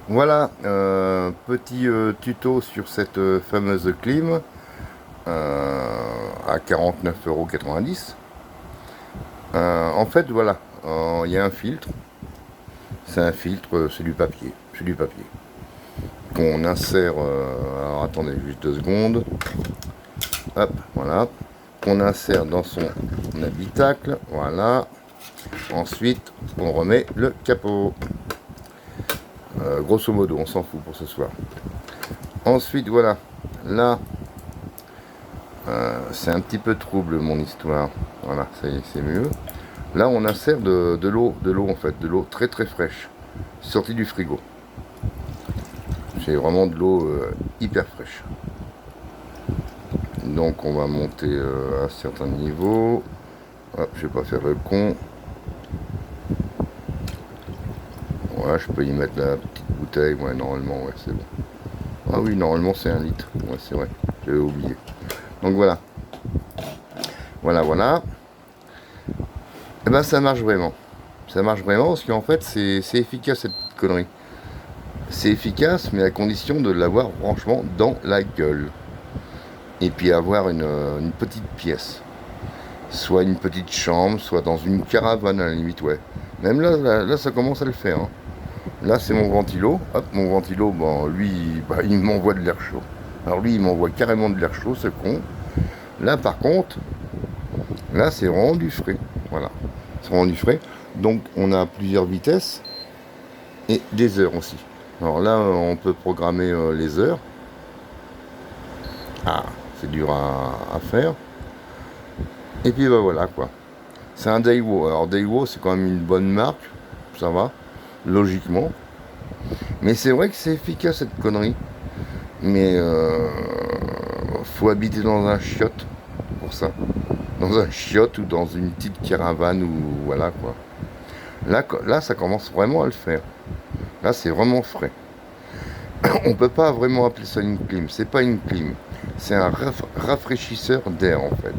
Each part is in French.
Voilà, petit tuto sur cette fameuse clim à 49,90 €. En fait, voilà, il y a un filtre. C'est un filtre, c'est du papier qu'on insère. Alors attendez juste 2 secondes. Hop, voilà, qu'on insère dans son habitacle. Voilà. Ensuite, on remet le capot. Grosso modo, on s'en fout pour ce soir. Ensuite, voilà, là, c'est un petit peu trouble mon histoire. Voilà, ça y est, c'est mieux. Là, on insère de l'eau en fait, de l'eau très très fraîche, sortie du frigo. C'est vraiment de l'eau hyper fraîche. Donc, on va monter à un certain niveau. Hop, je vais pas faire le con. Voilà, je peux y mettre la petite bouteille. Ouais, normalement, ouais, c'est bon. Ah oui, normalement, c'est 1 litre. Ouais, c'est vrai, j'avais oublié. Donc voilà, voilà. Et ben ça marche vraiment. Ça marche vraiment parce qu'en fait c'est efficace cette connerie. C'est efficace mais à condition de l'avoir franchement dans la gueule. Et puis avoir une petite pièce. Soit une petite chambre, soit dans une caravane à la limite, ouais. Même là ça commence à le faire. Hein. Là c'est mon ventilo. Hop, mon ventilo, bon, lui, il m'envoie de l'air chaud. Alors lui il m'envoie carrément de l'air chaud, ce con. Là par contre, là c'est vraiment du frais. Voilà. C'est vraiment du frais. Donc on a plusieurs vitesses et des heures aussi. Alors là on peut programmer les heures. Ah, c'est dur à faire. Et puis bah voilà quoi. C'est un Daiwo. Alors Daiwo c'est quand même une bonne marque. Ça va, logiquement. Mais c'est vrai que c'est efficace cette connerie. Mais faut habiter dans un chiotte pour ça. Dans un chiotte ou dans une petite caravane ou voilà quoi. Là ça commence vraiment à le faire. Là c'est vraiment frais. On peut pas vraiment appeler ça une clim. C'est pas une clim. C'est un rafraîchisseur d'air en fait.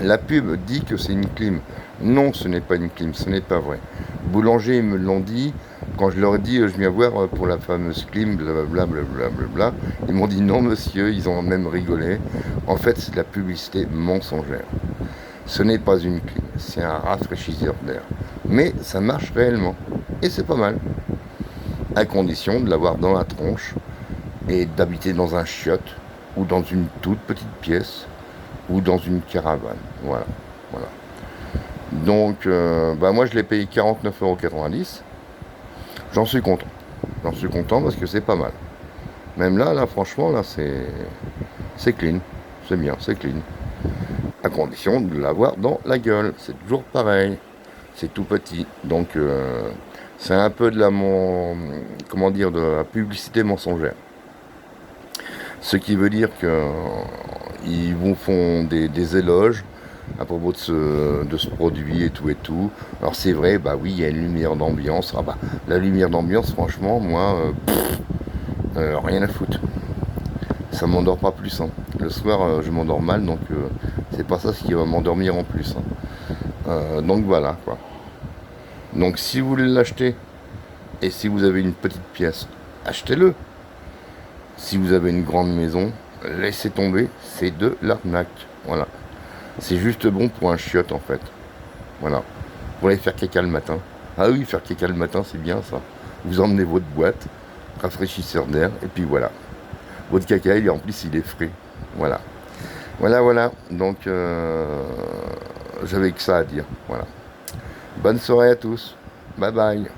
La pub dit que c'est une clim. Non, ce n'est pas une clim, ce n'est pas vrai. Boulanger, ils me l'ont dit. Quand je leur ai dit, je viens voir pour la fameuse clim, blablabla, ils m'ont dit non, monsieur, ils ont même rigolé. En fait, c'est de la publicité mensongère. Ce n'est pas une clim, c'est un rafraîchisseur d'air. Mais ça marche réellement. Et c'est pas mal. À condition de l'avoir dans la tronche et d'habiter dans un chiotte ou dans une toute petite pièce ou dans une caravane. Voilà. Donc, moi je l'ai payé 49,90 €. J'en suis content. J'en suis content parce que c'est pas mal. Même là franchement, là, c'est clean. C'est bien, c'est clean. À condition de l'avoir dans la gueule. C'est toujours pareil. C'est tout petit. Donc, c'est un peu de de la publicité mensongère. Ce qui veut dire qu'ils vous font des éloges à propos de ce produit et tout. Alors c'est vrai, bah oui, il y a une lumière d'ambiance. Ah bah, la lumière d'ambiance, franchement, moi, rien à foutre. Ça m'endort pas plus. Hein. Le soir, je m'endors mal, donc c'est pas ça ce qui va m'endormir en plus. Hein. Donc voilà, quoi. Donc si vous voulez l'acheter, et si vous avez une petite pièce, achetez-le. Si vous avez une grande maison, laissez tomber, c'est de l'arnaque. Voilà. C'est juste bon pour un chiotte en fait. Voilà. Pour aller faire caca le matin. Ah oui, faire caca le matin, c'est bien ça. Vous emmenez votre boîte, rafraîchisseur d'air, et puis voilà. Votre caca, en plus, il est frais. Voilà. Voilà. Donc, j'avais que ça à dire. Voilà. Bonne soirée à tous. Bye bye.